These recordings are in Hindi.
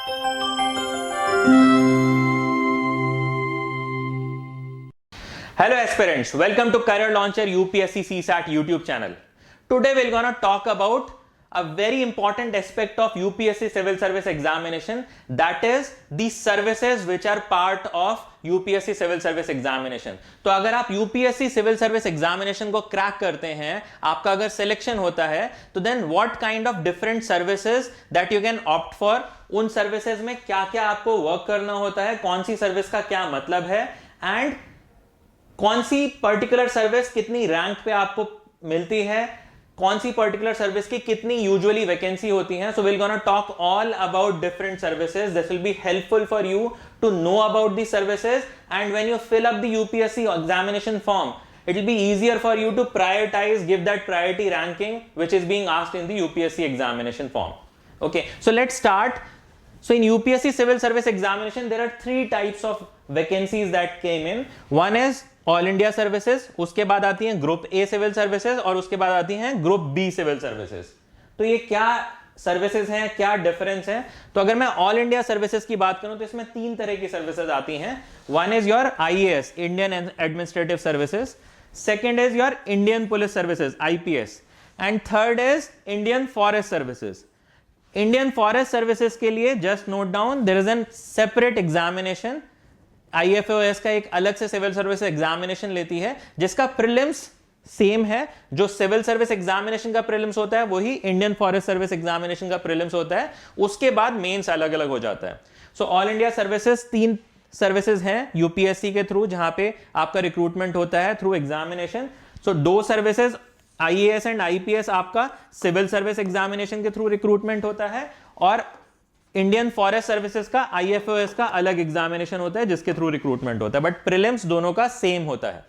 Hello aspirants, welcome to Career Launcher UPSC CSAT YouTube channel. Today we're gonna talk about a very important aspect of UPSC Civil Service Examination, that is the services which are part of UPSC Civil Service Examination. तो अगर आप UPSC Civil Service Examination को क्रैक करते हैं, आपका अगर सिलेक्शन होता है, तो then what kind of different services that you can opt for, उन सर्विसेज में क्या क्या आपको वर्क करना होता है, कौन सी सर्विस का क्या मतलब है, एंड कौन सी पर्टिकुलर सर्विस कितनी रैंक पे आपको मिलती है, कौन सी पर्टिकुलर सर्विस की कितनी यूजुअली वैकेंसी होती है. So will gonna talk all about different services. This will be helpful for you to know about the services, and when you fill up the UPSC examination form, it will be easier for you to prioritize, give that priority ranking which is being asked in the UPSC examination form. Okay, so let's start. So in UPSC Civil Service Examination, there are three types of vacancies that came in. One is all India services, उसके बाद आती हैं ग्रुप ए सिविल सर्विसेज, और उसके बाद आती हैं ग्रुप बी सिविल सर्विसेज. तो ये क्या सर्विसेज हैं, क्या डिफरेंस है? तो अगर मैं ऑल इंडिया सर्विसेज की बात करूं तो इसमें तीन तरह की सर्विसेज आती हैं. One is your IAS, Indian administrative services. Second is your Indian police services, IPS. And third is Indian forest services. Indian forest services के लिए just note down, there is an separate examination. IFOS का एक अलग से सिविल सर्विस एग्जामिनेशन लेती है, जिसका प्रीलिम्स सेम है. जो सिविल सर्विस एग्जामिनेशन का प्रीलिम्स होता है वही इंडियन फॉरेस्ट सर्विस एग्जामिनेशन का प्रीलिम्स होता है. उसके बाद मेंस अलग अलग हो जाता है. सो ऑल इंडिया सर्विसेज तीन सर्विसेज हैं यूपीएससी के थ्रू, जहां पे आपका रिक्रूटमेंट होता है थ्रू एग्जामिनेशन. सो दो सर्विसेज आईएएस एंड आईपीएस आपका सिविल सर्विस एग्जामिनेशन के थ्रू रिक्रूटमेंट होता है, और इंडियन फॉरेस्ट सर्विसेज का आईएफओएस का अलग एग्जामिनेशन होता है जिसके थ्रू रिक्रूटमेंट होता है, बट प्रीलिम्स दोनों का सेम होता है.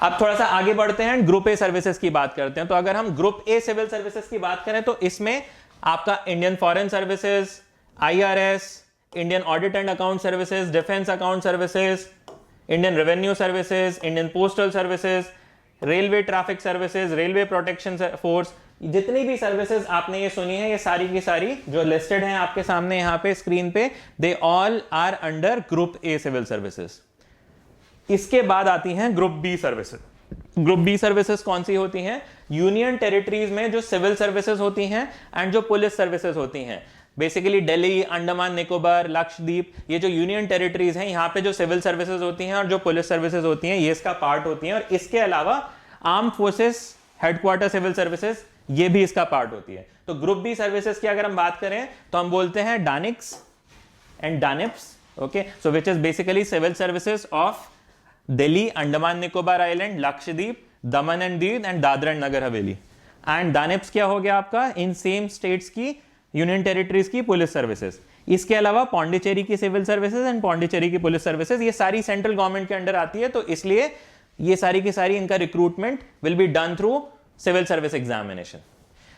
अब थोड़ा सा आगे बढ़ते हैं, ग्रुप ए सर्विसेज की बात करते हैं. तो अगर हम ग्रुप ए सिविल सर्विसेज की बात करें तो इसमें आपका Indian foreign services, IRS, Indian audit and account services, defence account services, Indian revenue services, Indian postal services, railway traffic services, railway protection force, जितनी भी सर्विसेज आपने ये सुनी है, ये सारी की सारी जो लिस्टेड हैं आपके सामने यहाँ पे स्क्रीन पे, they all are under group A civil services. इसके बाद आती हैं group B services. Group B services कौन सी होती हैं? यूनियन टेरिटरीज में जो सिविल सर्विसेज होती हैं एंड जो पुलिस सर्विसेज होती हैं. बेसिकली दिल्ली, अंडमान निकोबार, लक्षद्वीप, ये जो यूनियन टेरिटरीज हैं, यहाँ पे जो सिविल सर्विसेज होती हैं और जो पुलिस सर्विसेज होती हैं, ये इसका पार्ट होती हैं. और इसके अलावा arm forces headquarter civil services, ये भी इसका पार्ट होती है. तो ग्रुप बी सर्विसेज की अगर हम बात करें तो हम बोलते हैं DANICS and DANIPS. Okay, so which is basically civil services of Delhi, Andaman Nicobar island, Lakshadweep, Daman and Diu and Dadra and Nagar Haveli. And DANIPS क्या हो गया आपका? इन सेम स्टेट्स की यूनियन टेरिटरीज की पुलिस सर्विसेज. इसके अलावा पौंडीचेरी की सिविल सर्विसेज एंड पौंडीचेरी की पुलिस सर्विसेज, ये सारी सेंट्रल गवर्नमेंट के अंडर आती है. तो इसलिए ये सारी की सारी इनका recruitment will be done through civil service examination.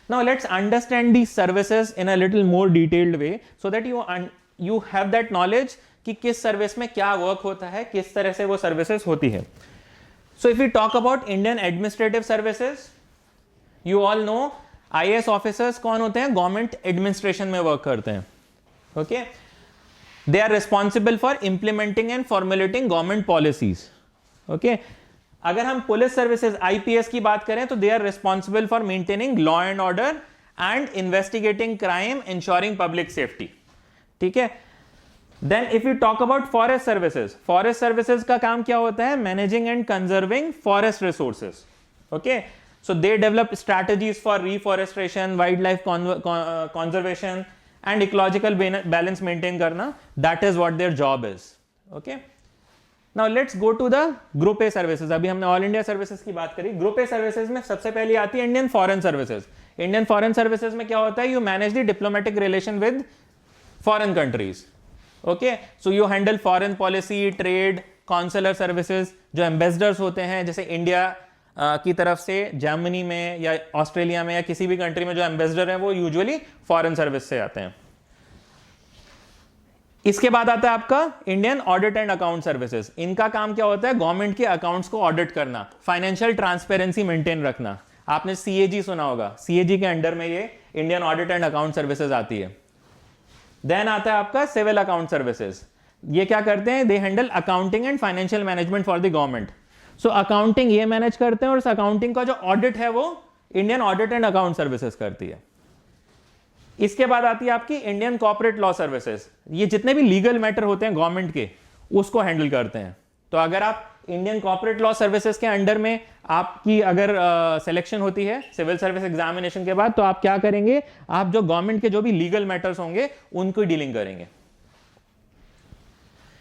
Now let's understand these services in a little more detailed way so that you have that knowledge कि किस सर्विस में क्या वर्क होता है, किस तरह से वो सर्विसेज होती है. So if we talk about Indian administrative services, you all know IAS officers कौन होते हैं? गवर्नमेंट एडमिनिस्ट्रेशन में वर्क करते हैं. Okay, they are responsible for implementing and formulating government policies. Okay, अगर हम पुलिस सर्विसेज आईपीएस की बात करें तो they are responsible for maintaining law and order and investigating crime, insuring public safety. ठीक है. Then if you talk about forest services, forest services का काम क्या होता है? Managing and conserving forest resources. Okay, so they develop strategies for reforestation, wild life conservation and ecological balance maintain करना. That is what their job is. Okay, Now let's go to the Group A services. अभी हमने ऑल इंडिया सर्विसेज की बात करी. ग्रुप ए सर्विसेज में सबसे पहले आती है Indian foreign services. Indian foreign services में क्या होता है? You manage the diplomatic relation with foreign countries. Okay, so you handle foreign policy, trade, consular services. जो एम्बेसडर्स होते हैं, जैसे इंडिया की तरफ से जर्मनी में या ऑस्ट्रेलिया में या किसी भी कंट्री में जो एम्बेसडर है, वो यूजुअली फॉरेन सर्विस से आते हैं. इसके बाद आता है आपका Indian audit and account services. इनका काम क्या होता है? गवर्नमेंट के अकाउंट्स को ऑडिट करना, फाइनेंशियल ट्रांसपेरेंसी मेंटेन रखना. आपने सीएजी सुना होगा, सीएजी के अंडर में ये Indian audit and account services आती है। देन आता है आपका सिविल अकाउंट सर्विसेज। ये क्या करते हैं, they handle accounting and financial management for the government. So accounting ये मैनेज करते हैं और उस अकाउंटिंग का जो ऑडिट है वो Indian audit and account services करती है। इसके बाद आती है आपकी इंडियन कॉर्पोरेट लॉ सर्विसेज। ये जितने भी लीगल मैटर होते हैं गवर्नमेंट के उसको हैंडल करते हैं। तो अगर आप इंडियन कॉर्पोरेट लॉ सर्विसेज के अंडर में आपकी अगर सिलेक्शन होती है सिविल सर्विस एग्जामिनेशन के बाद, तो आप क्या करेंगे, आप जो गवर्नमेंट के जो भी लीगल मैटर्स होंगे उनको डीलिंग करेंगे।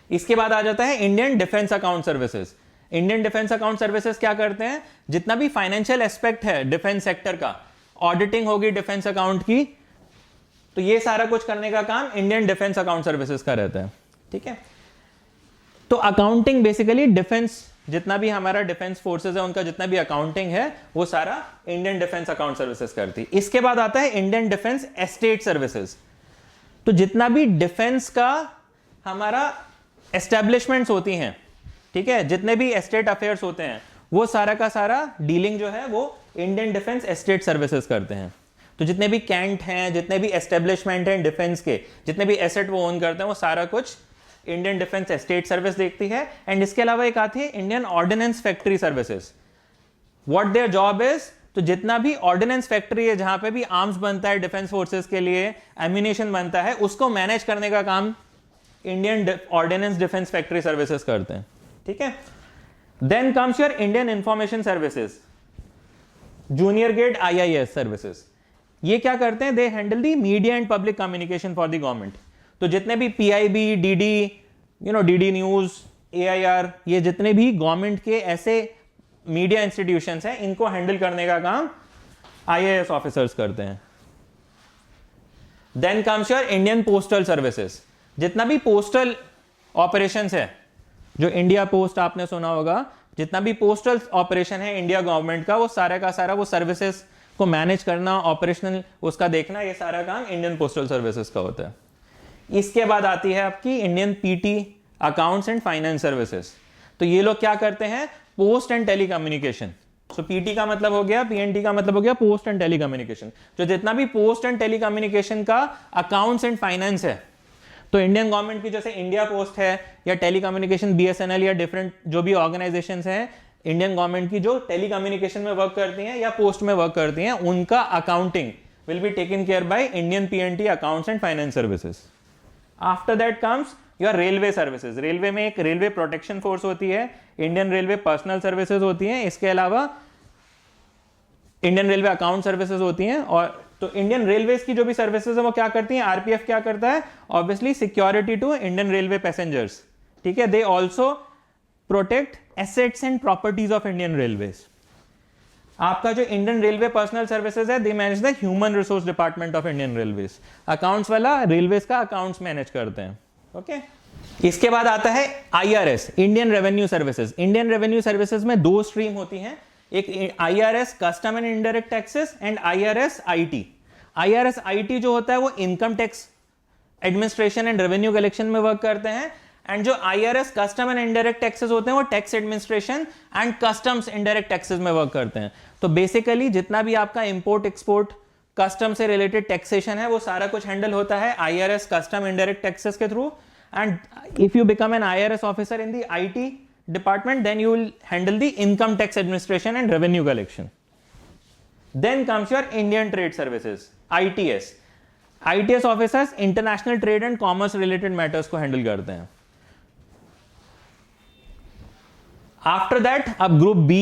इसके बाद आ जाता है Indian defence account services. Indian defence account services क्या करते हैं, जितना भी फाइनेंशियल एस्पेक्ट है डिफेंस सेक्टर का, ऑडिटिंग होगी डिफेंस अकाउंट की, तो ये सारा कुछ करने का काम इंडियन डिफेंस अकाउंट सर्विसेज का रहता है। ठीक है, तो अकाउंटिंग बेसिकली डिफेंस, जितना भी हमारा डिफेंस फोर्सेज है उनका जितना भी अकाउंटिंग है वो सारा इंडियन डिफेंस अकाउंट सर्विसेज करती है। इसके बाद आता है इंडियन डिफेंस एस्टेट सर्विसेज। तो जितना भी डिफेंस का हमारा एस्टेब्लिशमेंट्स होती हैं, ठीक है, जितने भी एस्टेट अफेयर्स होते हैं वो सारा का सारा डीलिंग जो है वो इंडियन डिफेंस एस्टेट सर्विसेज करते हैं। तो जितने भी कैंट हैं, जितने भी एस्टेब्लिशमेंट हैं डिफेंस के, जितने भी एसेट वो ओन करते हैं, वो सारा कुछ इंडियन डिफेंस एस्टेट सर्विस देखती है। एंड इसके अलावा एक आती है Indian ordnance factory services. What their job is, तो जितना भी ऑर्डिनेंस फैक्ट्री है जहां पे भी आर्म्स बनता है डिफेंस फोर्सेस के लिए, एम्यूनेशन बनता है, उसको मैनेज करने का काम Indian ordnance defence factory services करते हैं। ठीक है, then comes your Indian information services, junior grade IIS services. ये क्या करते हैं, they handle the media and public communication for the government. तो जितने भी PIB, DD न्यूज, AIR, ये जितने भी गवर्नमेंट के ऐसे मीडिया इंस्टीट्यूशंस हैं, इनको हैंडल करने का काम IAS ऑफिसर्स करते हैं। Then comes your Indian postal services. जितना भी पोस्टल ऑपरेशंस है, जो इंडिया पोस्ट आपने सुना होगा, जितना भी पोस्टल ऑपरेशन है इंडिया गवर्नमेंट का, वो सारा का सारा वो सर्विसेज को मैनेज करना, ऑपरेशनल उसका देखना, ये सारा काम इंडियन पोस्टल सर्विसेज का होता है। इसके बाद आती है आपकी Indian PT accounts and finance services. तो ये लोग क्या करते हैं, post and telecommunication. So PT का मतलब हो गया, PNT का मतलब हो गया पोस्ट एंड टेलीकम्युनिकेशन। जो जितना भी पोस्ट एंड टेलीकम्युनिकेशन का अकाउंट्स एंड फाइनेंस है, तो इंडियन गवर्नमेंट की जैसे इंडिया पोस्ट है या टेलीकम्युनिकेशन BSNL या डिफरेंट जो भी ऑर्गेनाइजेशंस हैं इंडियन गवर्नमेंट की जो टेलीकम्युनिकेशन में वर्क करती हैं या पोस्ट में वर्क करती हैं, उनका accounting will be taken care by Indian PNT accounts and finance services. After that comes your railway services. Railway में एक रेलवे प्रोटेक्शन फोर्स होती है, इंडियन रेलवे पर्सनल सर्विसेज होती हैं, इसके अलावा इंडियन रेलवे अकाउंट सर्विसेज होती हैं। और तो इंडियन रेलवेज की जो भी सर्विसेज है वो क्या करती हैं, RPF क्या करता है, obviously security to Indian railway passengers. ठीक है, they also protect assets and properties of Indian railways. आपका जो इंडियन रेलवे पर्सनल सर्विसेज है, they manage the human resource department of Indian railways. Accounts वाला रेलवेज का अकाउंट्स मैनेज करते हैं। ओके, इसके बाद आता है IRS, Indian revenue services. Indian revenue services में दो स्ट्रीम होती हैं, एक IRS custom and indirect taxes and IRS IT। IRS IT जो होता है वो income tax administration and revenue collection में वर्क करते हैं, एंड जो IRS custom and indirect taxes होते हैं वो tax administration and customs indirect taxes में वर्क करते हैं। तो बेसिकली जितना भी आपका इंपोर्ट एक्सपोर्ट कस्टम से रिलेटेड टैक्सेशन है वो सारा कुछ हैंडल होता है IRS कस्टम इनडायरेक्ट टैक्सेस के through. And if you become an IRS officer in the IT department, then you will handle the income tax administration and revenue collection. Then comes your Indian trade services, ITS. ITS officers international trade and commerce related matters को handle करते हैं। आफ्टर दैट अब ग्रुप B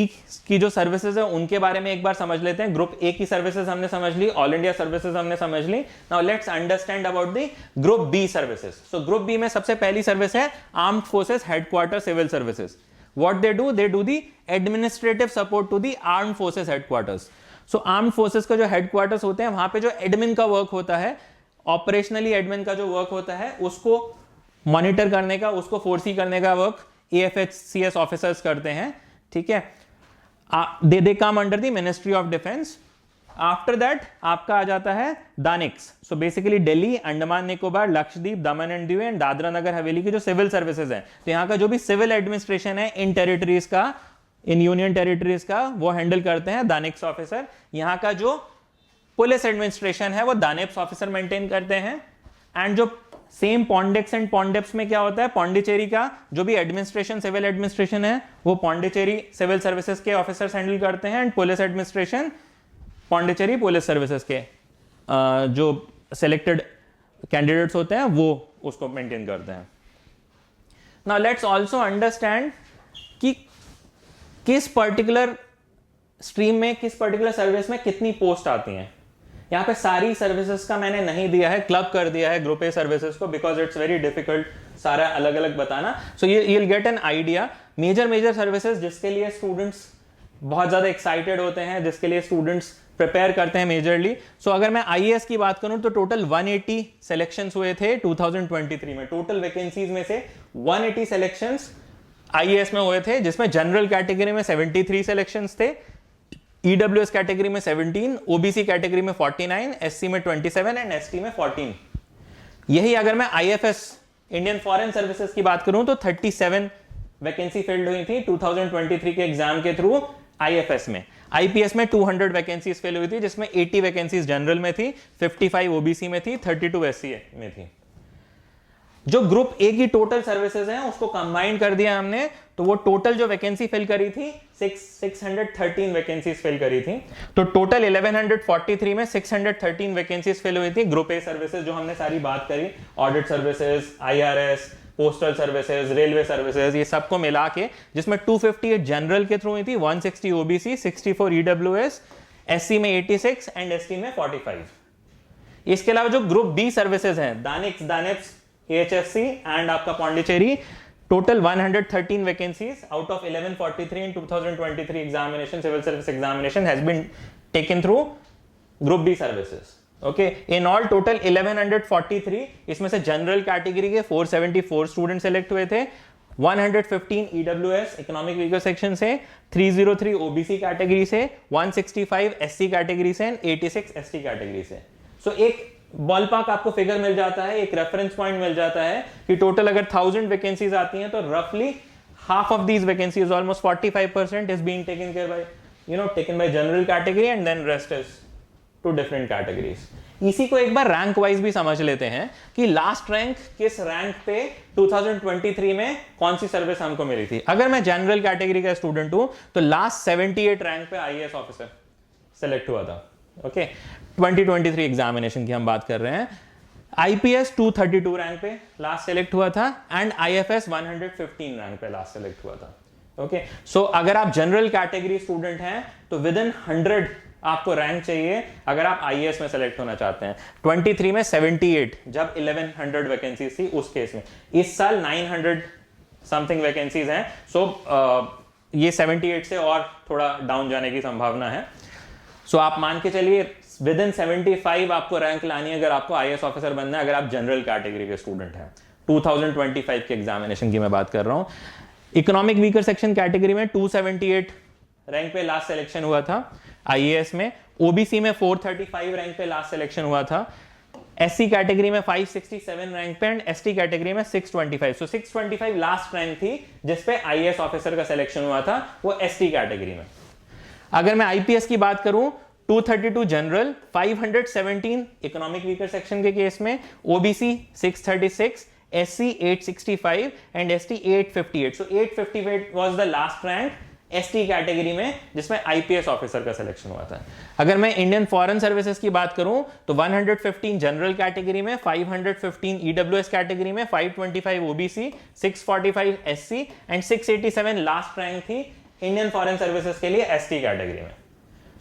की जो सर्विसेज है उनके बारे में एक बार समझ लेते हैं। ग्रुप A की सर्विसेज हमने समझ ली, ऑल इंडिया सर्विसेज हमने समझ ली। Now let's understand about the group B services. So group B में सबसे पहली सर्विस है armed forces headquarter civil services. What they do the administrative support to the armed forces headquarters. So armed forces का जो हेडक्वार्टर्स होते हैं वहां पे जो एडमिन का वर्क होता है, ऑपरेशनली एडमिन का जो वर्क होता है उसको मॉनिटर करने का, उसको फोर्सी करने का वर्क AFHCS ऑफिसर्स करते हैं। ठीक है, they come under the ministry of defence. After that आपका आ जाता है DANICS. So basically Delhi, Andaman Nicobar, Lakshadweep, Daman and Diu and Dadra Nagar Haveli की जो सिविल सर्विसेज है, तो यहाँ का जो भी सिविल एडमिनिस्ट्रेशन है इन टेरिटरीज का, इन यूनियन टेरिटरीज का, वो हैंडल करते हैं दानिक्स ऑफिसर। यहाँ का जो पुलिस एडमिनिस्ट्रेशन है वो दानेप्स ऑफिसर मेंटेन करते हैं। एंड जो सेम पॉन्डेक्स एंड पॉन्डेप्स में क्या होता है, पौंडीचेरी का जो भी एडमिनिस्ट्रेशन सिविल एडमिनिस्ट्रेशन है वो पौंडीचेरी सिविल सर्विसेज के ऑफिसर्स हैंडल करते हैं, and police administration Pondicherry police services के जो सिलेक्टेड कैंडिडेट्स होते हैं वो उसको मेंटेन करते हैं। नाउ लेट्स आल्सो अंडरस्टैंड कि किस पर्टिकुलर स्ट्रीम में, किस पर्टिकुलर सर्विस में कितनी पोस्ट आती हैं। यहां पे सारी सर्विसेज का मैंने नहीं दिया है, क्लब कर दिया है ग्रुप ए सर्विसेज को, बिकॉज इट्स वेरी डिफिकल्ट सारा अलग अलग बताना। So you will get an idea. Major services जिसके लिए स्टूडेंट्स बहुत ज्यादा एक्साइटेड होते हैं, जिसके लिए स्टूडेंट्स प्रिपेयर करते हैं मेजरली। सो अगर मैं आईएएस की बात करूं तो टोटल 180 सिलेक्शंस हुए थे 2023 में। टोटल वैकेंसीज में से 180 सिलेक्शंस आईएएस में हुए थे, जिसमें जनरल कैटेगरी में 73 सिलेक्शंस थे, ईडब्ल्यूएस कैटेगरी में 17, ओबीसी कैटेगरी में 49, एससी में 27 एंड एसटी में 14। यही अगर मैं आईएफएस इंडियन फॉरेन सर्विसेज की बात करूं तो 37 वैकेंसी फिल्ड हुई थी 2023 के एग्जाम के थ्रू आईएफएस में। आईपीएस में 200 वैकेंसीज फिल हुई थी, जिसमें 80 वैकेंसीज जनरल में थी, 55 ओबीसी में थी, 32 एससी में थी। जो ग्रुप ए की टोटल सर्विसेज हैं उसको कंबाइन कर दिया हमने, तो वो टोटल जो वैकेंसी फिल करी थी 613 वैकेंसीज फिल करी थी। तो टोटल 1143 में 613 वैकेंसीज फिल हुई थी ग्रुप ए सर्विसेज, जो हमने सारी बात करी, audit services, IRS, postal services, railway services, ये सबको मिला के, जिसमें 258 जनरल के थ्रू हुई थी, 160 ओबीसी, 64 ईडब्ल्यूएस, एससी में 86 एंड एसटी में 45। इसके अलावा जो ग्रुप बी सर्विसेज हैं, दानेप्स, एएचएससी एंड आपका Pondicherry, total 113 vacancies out of 1143 in 2023 examination, civil service examination has been taken through group B services. Okay, in all total 1143, इसमें से जनरल कैटेगरी के 474 स्टूडेंट सेलेक्ट हुए थे, 115 ईडब्ल्यूएस इकोनॉमिक वीकर सेक्शन से, 303 ओबीसी कैटेगरी से, 165 एससी कैटेगरी से एंड 86 एसटी कैटेगरी से। सो एक बॉलपार्क आपको फिगर मिल जाता है, एक रेफरेंस पॉइंट मिल जाता है कि टोटल अगर 1000 वैकेंसीज आती हैं तो रफली half of these vacancies, almost 45% is being taken care by taken by general category and then rest is to different categories. इसी को एक बार रैंक वाइज भी समझ लेते हैं कि लास्ट रैंक किस रैंक पे 2023 में कौन सी सर्विस हमको मिली थी। अगर मैं जनरल कैटेगरी का स्टूडेंट हूं तो लास्ट 78 रैंक पे आईएएस ऑफिसर सेलेक्ट हुआ था। ओके, 2023 एग्जामिनेशन की हम बात कर रहे हैं। आईपीएस 232 रैंक पे लास्ट सेलेक्ट हुआ था एंड आईएफएस 115 रैंक पे लास्ट सेलेक्ट हुआ था। ओके, सो अगर आप जनरल कैटेगरी स्टूडेंट हैं तो विद इन 100 आपको रैंक चाहिए अगर आप आईएएस में सेलेक्ट होना चाहते हैं। 23 में 78 जब 1100 वैकेंसीज थी उस केस में, इस साल 900 समथिंग वैकेंसीज हैं। सो ये 78 से और थोड़ा डाउन जाने की संभावना है। सो आप मान के चलिए विद इन 75 आपको रैंक लानी है अगर आपको आईएएस ऑफिसर बनना है, अगर आप जनरल कैटेगरी के स्टूडेंट हैं। 2025 के एग्जामिनेशन की मैं बात कर रहा हूं। इकोनॉमिक वीकर सेक्शन कैटेगरी में 278 रैंक पे लास्ट सिलेक्शन हुआ था आईएएस में। ओबीसी में 435 रैंक पे लास्ट सिलेक्शन हुआ था। एससी कैटेगरी में 567 रैंक पे एंड एसटी कैटेगरी में 625। सो 625 लास्ट रैंक थी जिसपे आईएएस ऑफिसर का सिलेक्शन हुआ था, वो एसटी कैटेगरी में। अगर मैं आईपीएस की बात करूं, 232 जनरल, 517 इकोनॉमिक वीकर सेक्शन के केस में, OBC 636, SC 865 and ST 858। So 858 was the last rank ST category में जिसमें आईपीएस ऑफिसर का सिलेक्शन हुआ था। अगर मैं इंडियन फॉरेन सर्विसेज की बात करूं तो 115 जनरल कैटेगरी में, 515 ईडब्ल्यूएस कैटेगरी में, 525 OBC, 645 SC and 687 last rank थी इंडियन फॉरेन सर्विसेज के लिए एसटी कैटेगरी में।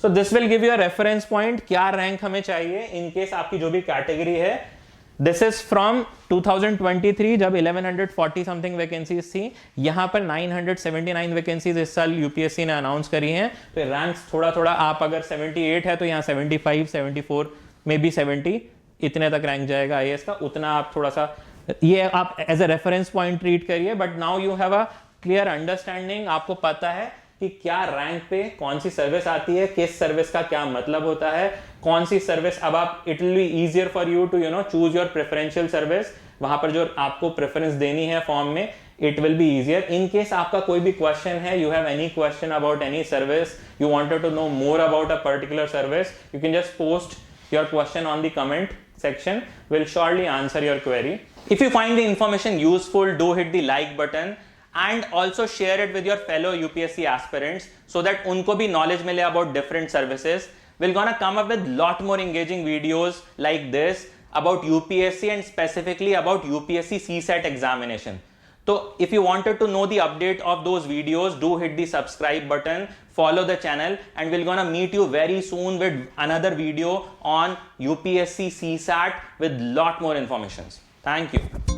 So this will give you a reference point, क्या रैंक हमें चाहिए इन केस आपकी जो भी कैटेगरी है। दिस इज फ्रॉम 2023 जब 1140 समथिंग वैकेंसीज थी, यहां पर 979 वैकेंसीज इस साल यूपीएससी ने अनाउंस करी हैं। तो रैंक्स थोड़ा थोड़ा, आप अगर 78 है तो यहाँ 75, 74 में भी 70 इतने तक रैंक जाएगा आईएएस का, उतना आप थोड़ा सा ये आप as a reference point treat करिए। But now you have a clear understanding, आपको पता है कि क्या रैंक पे कौन सी सर्विस आती है, किस सर्विस का क्या मतलब होता है, कौन सी सर्विस। अब आप it will be easier for you to choose your preferential service, वहां पर जो आपको प्रेफरेंस देनी है फॉर्म में, it will be easier. In case आपका कोई भी क्वेश्चन है, you have any question about any service, you wanted to know more about a particular service, you can just post your question on the comment section. We'll surely answer your query. If you find the information useful, do hit the like button and also share it with your fellow UPSC aspirants so that unko bhi knowledge mile about different services. We're gonna come up with lot more engaging videos like this about UPSC and specifically about UPSC CSAT examination. So if you wanted to know the update of those videos, do hit the subscribe button, follow the channel, and we're gonna meet you very soon with another video on UPSC CSAT with lot more information. Thank you.